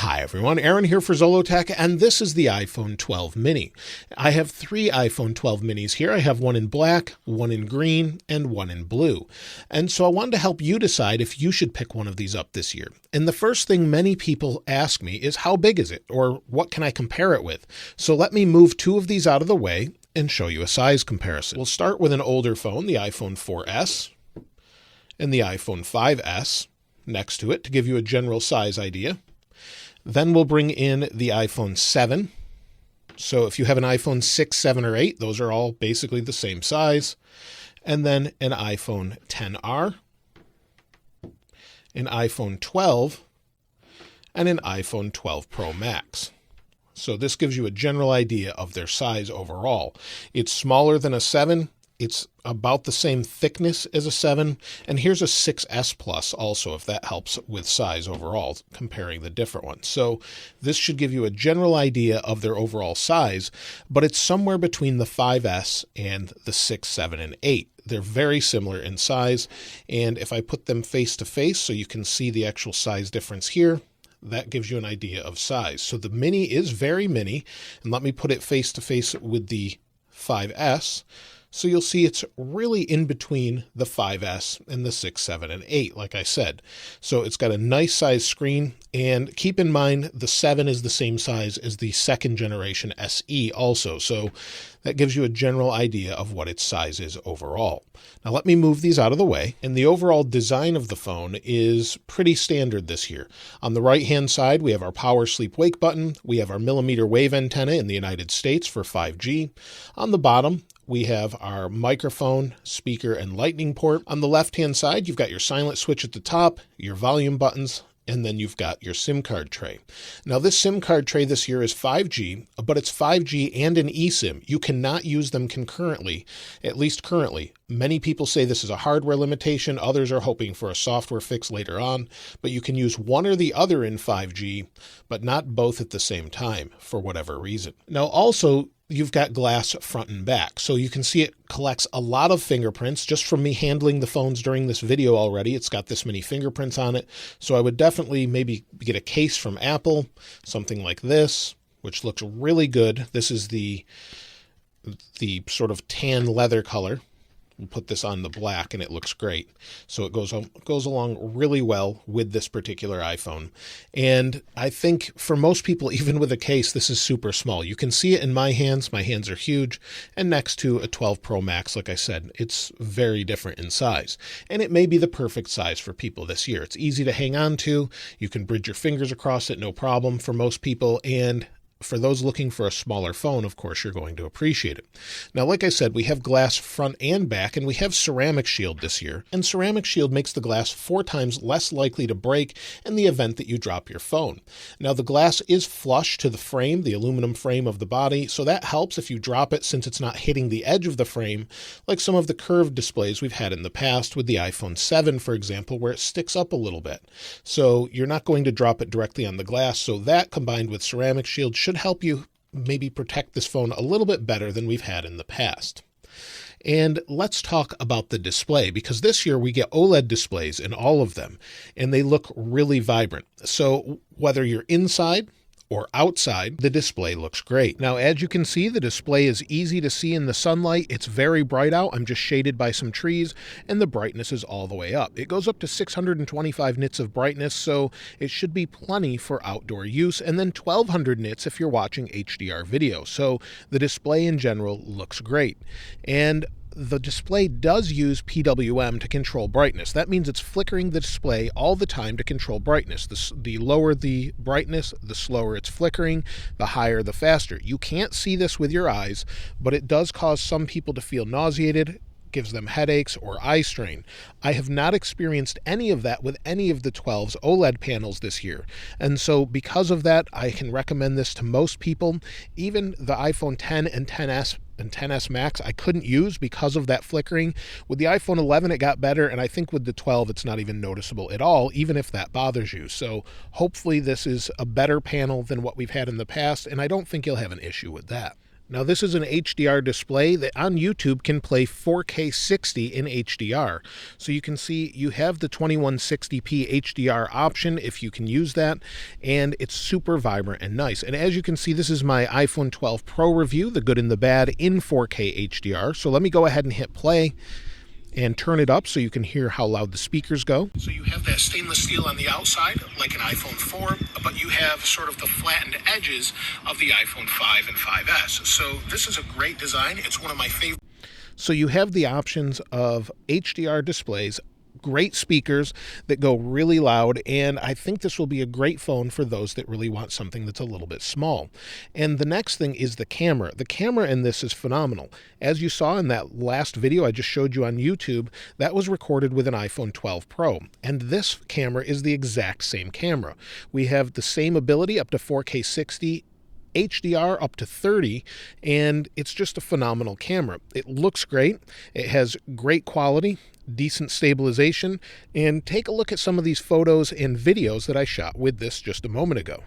Hi everyone, Aaron here for Zollotech, and this is the iPhone 12 mini. I have three iPhone 12 minis here. I have one in black, one in green, and one in blue. And so I wanted to help you decide if you should pick one of these up this year. And the first thing many people ask me is how big is it, or what can I compare it with? So let me move two of these out of the way and show you a size comparison. We'll start with an older phone, the iPhone 4S, and the iPhone 5S next to it to give you a general size idea. Then we'll bring in the iPhone 7. So if you have an iPhone 6, 7, or 8, those are all basically the same size. And then an iPhone XR, an iPhone 12, and an iPhone 12 Pro Max. So this gives you a general idea of their size overall. It's smaller than a 7. It's about the same thickness as a 7, and here's a 6S Plus also, if that helps with size overall, comparing the different ones. So this should give you a general idea of their overall size, but it's somewhere between the 5S and the 6, 7, and 8. They're very similar in size, and if I put them face to face so you can see the actual size difference here, that gives you an idea of size. So the mini is very mini, and let me put it face to face with the 5S. So you'll see it's really in between the 5S and the 6, 7, and 8, like I said. So it's got a nice size screen, and keep in mind the 7 is the same size as the second generation SE also. So that gives you a general idea of what its size is overall. Now let me move these out of the way, and the overall design of the phone is pretty standard this year. On the right-hand side, we have our power sleep wake button. We have our millimeter wave antenna in the United States for 5G. On the bottom, we have our microphone, speaker, and lightning port. On the left-hand side, you've got your silent switch at the top, your volume buttons, and then you've got your SIM card tray. Now this SIM card tray this year is 5G, but it's 5G and an eSIM. You cannot use them concurrently, at least currently. Many people say this is a hardware limitation. Others are hoping for a software fix later on, but you can use one or the other in 5G, but not both at the same time for whatever reason. Now also, you've got glass front and back. So you can see it collects a lot of fingerprints just from me handling the phones during this video already. It's got this many fingerprints on it. So I would definitely maybe get a case from Apple, something like this, which looks really good. This is the sort of tan leather color. We'll put this on the black and it looks great. So it goes along really well with this particular iPhone. And I think for most people, even with a case, this is super small. You can see it in my hands. My hands are huge. And next to a 12 Pro Max, like I said, it's very different in size. And it may be the perfect size for people this year. It's easy to hang on to. You can bridge your fingers across it, no problem for most people. And for those looking for a smaller phone, of course, you're going to appreciate it. Now, like I said, we have glass front and back, and we have Ceramic Shield this year. And Ceramic Shield makes the glass 4 times less likely to break in the event that you drop your phone. Now, the glass is flush to the frame, the aluminum frame of the body, so that helps if you drop it since it's not hitting the edge of the frame, like some of the curved displays we've had in the past with the iPhone 7, for example, where it sticks up a little bit. So you're not going to drop it directly on the glass, so that combined with Ceramic Shield should help you maybe protect this phone a little bit better than we've had in the past. And let's talk about the display, because this year we get OLED displays in all of them, and they look really vibrant. So whether you're inside or outside, the display looks great. Now, as you can see, the display is easy to see in the sunlight. It's very bright out. I'm just shaded by some trees, and the brightness is all the way up. It goes up to 625 nits of brightness, so it should be plenty for outdoor use, and then 1200 nits if you're watching HDR video. So the display in general looks great. And the display does use PWM to control brightness. That means it's flickering the display all the time to control brightness. The lower the brightness, the slower it's flickering, the higher, the faster. You can't see this with your eyes, but it does cause some people to feel nauseated, gives them headaches or eye strain. I have not experienced any of that with any of the 12's OLED panels this year. And so because of that, I can recommend this to most people. Even the iPhone 10 and 10S and 10S Max I couldn't use because of that flickering. With the iPhone 11 it got better, and I think with the 12 it's not even noticeable at all, even if that bothers you. So hopefully this is a better panel than what we've had in the past, and I don't think you'll have an issue with that. Now this is an HDR display that on YouTube can play 4K 60 in HDR. So you can see you have the 2160p HDR option if you can use that, and it's super vibrant and nice. And as you can see, this is my iPhone 12 Pro review, the good and the bad, in 4K HDR. So let me go ahead and hit play and turn it up so you can hear how loud the speakers go. So you have that stainless steel on the outside, like an iPhone 4, but you have sort of the flattened edges of the iPhone 5 and 5S. So this is a great design. It's one of my favorite. So you have the options of HDR displays, great speakers that go really loud, and I think this will be a great phone for those that really want something that's a little bit small. And the next thing is the camera. The camera in this is phenomenal. As you saw in that last video I just showed you on YouTube, that was recorded with an iPhone 12 Pro, and this camera is the exact same camera. We have the same ability up to 4K 60, HDR up to 30, and it's just a phenomenal camera. It looks great, it has great quality, decent stabilization, and take a look at some of these photos and videos that I shot with this just a moment ago.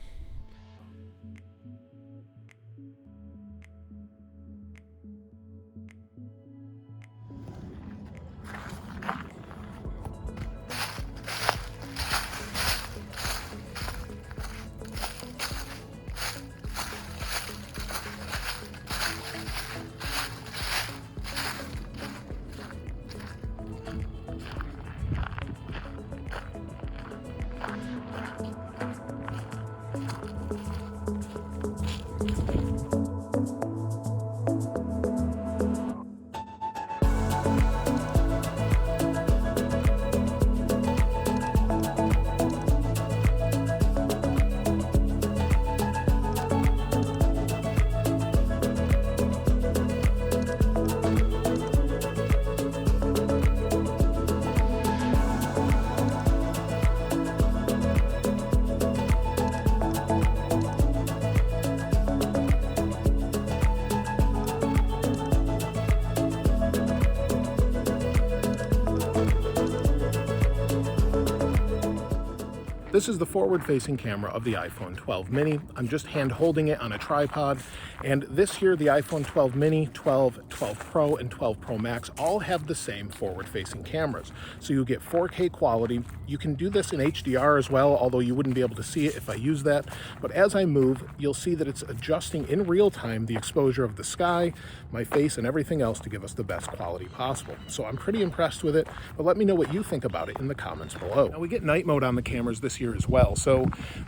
This is the forward-facing camera of the iPhone 12 mini. I'm just hand-holding it on a tripod, and this here, the iPhone 12 mini, 12, 12 Pro, and 12 Pro Max all have the same forward-facing cameras. So you get 4K quality. You can do this in HDR as well, although you wouldn't be able to see it if I use that. But as I move, you'll see that it's adjusting in real time the exposure of the sky, my face, and everything else to give us the best quality possible. So I'm pretty impressed with it, but let me know what you think about it in the comments below. Now we get night mode on the cameras this year as well. So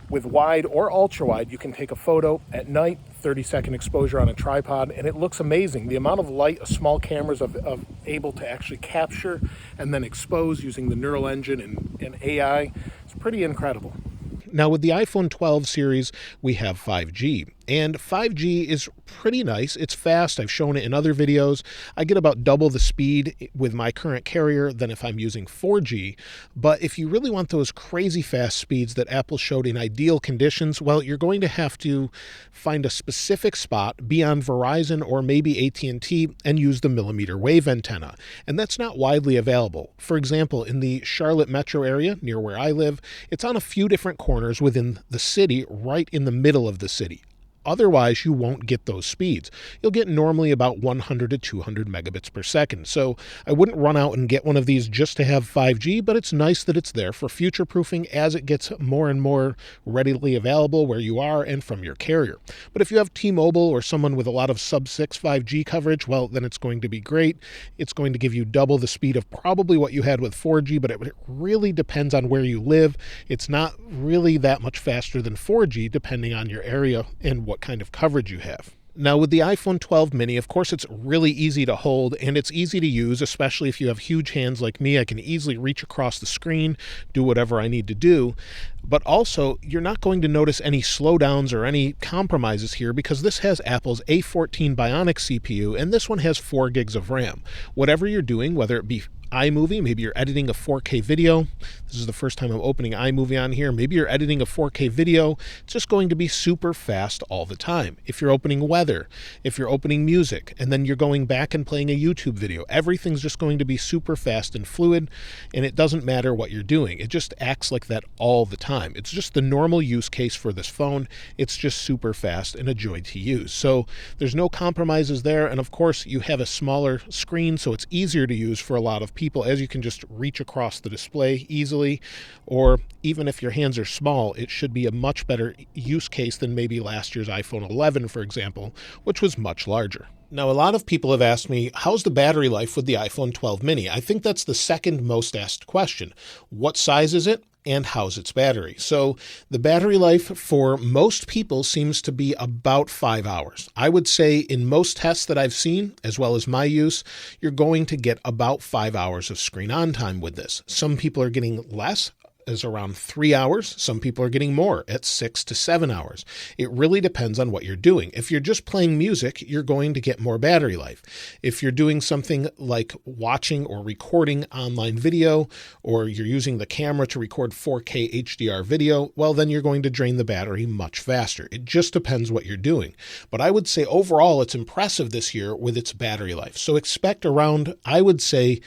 with wide or ultra wide, you can take a photo at night, 30-second exposure on a tripod, and it looks amazing. The amount of light a small camera's able to actually capture and then expose using the neural engine and AI is pretty incredible. Now with the iPhone 12 series, we have 5G. And 5G is pretty nice. It's fast. I've shown it in other videos. I get about double the speed with my current carrier than if I'm using 4G. But if you really want those crazy fast speeds that Apple showed in ideal conditions, well, you're going to have to find a specific spot, be on Verizon or maybe AT&T, and use the millimeter wave antenna. And that's not widely available. For example, in the Charlotte metro area, near where I live, it's on a few different corners within the city, right in the middle of the city. Otherwise, you won't get those speeds. You'll get normally about 100 to 200 megabits per second. So I wouldn't run out and get one of these just to have 5G, but it's nice that it's there for future proofing as it gets more and more readily available where you are and from your carrier. But if you have T-Mobile or someone with a lot of sub-6 5G coverage, well, then it's going to be great. It's going to give you double the speed of probably what you had with 4G, but it really depends on where you live. It's not really that much faster than 4G depending on your area and what kind of coverage you have. Now with the iPhone 12 mini, of course, it's really easy to hold and it's easy to use, especially if you have huge hands like me. I can easily reach across the screen, do whatever I need to do. But also, you're not going to notice any slowdowns or any compromises here because this has Apple's A14 Bionic CPU and this one has 4 gigs of RAM. Whatever you're doing, whether it be iMovie, maybe you're editing a 4K video, This is the first time I'm opening iMovie on here. Maybe you're editing a 4K video. It's just going to be super fast all the time. If you're opening weather, if you're opening music, and then you're going back and playing a YouTube video, everything's just going to be super fast and fluid, and it doesn't matter what you're doing. It just acts like that all the time. It's just the normal use case for this phone. It's just super fast and a joy to use. So there's no compromises there. And of course, you have a smaller screen, so it's easier to use for a lot of people, as you can just reach across the display easily. Or even if your hands are small, it should be a much better use case than maybe last year's iPhone 11, for example, which was much larger. Now, a lot of people have asked me, how's the battery life with the iPhone 12 mini? I think that's the second most asked question. What size is it? And how's its battery? So the battery life for most people seems to be about 5 hours. I would say in most tests that I've seen, as well as my use, you're going to get about 5 hours of screen on time with this. Some people are getting less, is around 3 hours. Some people are getting more at 6 to 7 hours. It really depends on what you're doing. If you're just playing music, you're going to get more battery life. If you're doing something like watching or recording online video, or you're using the camera to record 4K HDR video, well, then you're going to drain the battery much faster. It just depends what you're doing. But I would say overall, it's impressive this year with its battery life. So expect around, I would say,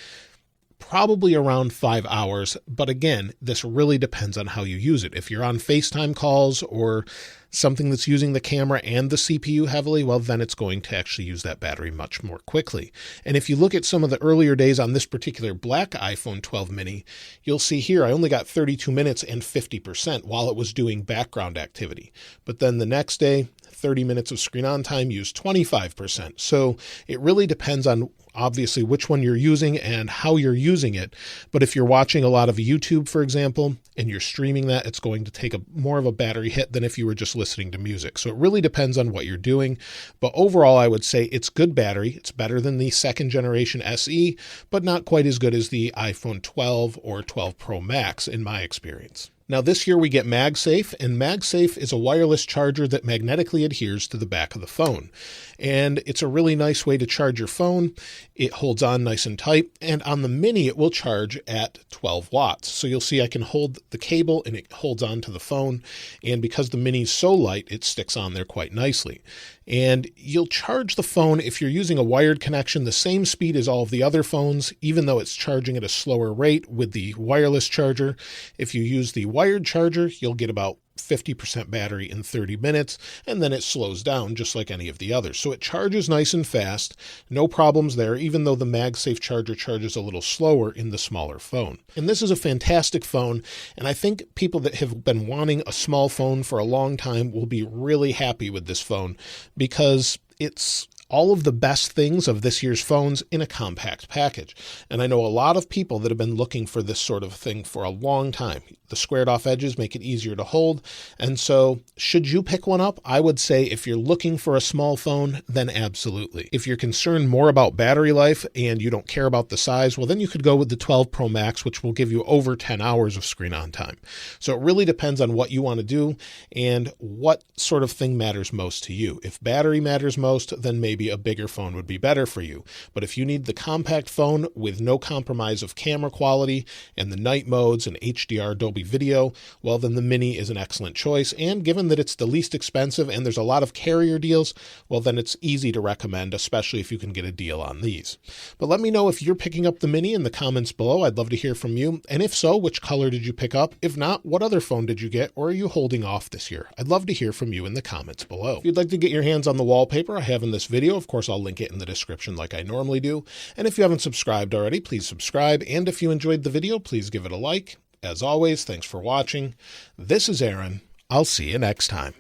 probably around 5 hours. But again, this really depends on how you use it. If you're on FaceTime calls or something that's using the camera and the CPU heavily, well, then it's going to actually use that battery much more quickly. And if you look at some of the earlier days on this particular black iPhone 12 mini, you'll see here I only got 32 minutes and 50% while it was doing background activity. But then the next day, 30 minutes of screen on time used 25%. So it really depends on obviously which one you're using and how you're using it. But if you're watching a lot of YouTube, for example, and you're streaming that, it's going to take more of a battery hit than if you were just listening to music. So it really depends on what you're doing. But overall, I would say it's good battery. It's better than the second generation SE, but not quite as good as the iPhone 12 or 12 Pro Max in my experience. Now this year we get MagSafe, and MagSafe is a wireless charger that magnetically adheres to the back of the phone. And it's a really nice way to charge your phone. It holds on nice and tight, and on the mini it will charge at 12 watts. So you'll see I can hold the cable and it holds on to the phone, and because the mini is so light, it sticks on there quite nicely. And you'll charge the phone, if you're using a wired connection, the same speed as all of the other phones, even though it's charging at a slower rate with the wireless charger. If you use the wired charger, you'll get about 50% battery in 30 minutes, and then it slows down just like any of the others. So it charges nice and fast, no problems there, even though the MagSafe charger charges a little slower in the smaller phone. And this is a fantastic phone, and I think people that have been wanting a small phone for a long time will be really happy with this phone, because it's all of the best things of this year's phones in a compact package. And I know a lot of people that have been looking for this sort of thing for a long time. The squared off edges make it easier to hold. And so should you pick one up? I would say if you're looking for a small phone, then absolutely. If you're concerned more about battery life and you don't care about the size, well, then you could go with the 12 Pro Max, which will give you over 10 hours of screen on time. So it really depends on what you want to do and what sort of thing matters most to you. If battery matters most, then maybe a bigger phone would be better for you. But if you need the compact phone with no compromise of camera quality and the night modes and HDR Dolby Video, well, then the Mini is an excellent choice. And given that it's the least expensive and there's a lot of carrier deals, well, then it's easy to recommend, especially if you can get a deal on these. But let me know if you're picking up the Mini in the comments below. I'd love to hear from you. And if so, which color did you pick up? If not, what other phone did you get, or are you holding off this year? I'd love to hear from you in the comments below. If you'd like to get your hands on the wallpaper I have in this video, of course, I'll link it in the description like I normally do. And if you haven't subscribed already, please subscribe. And if you enjoyed the video, please give it a like. As always, thanks for watching. This is Aaron. I'll see you next time.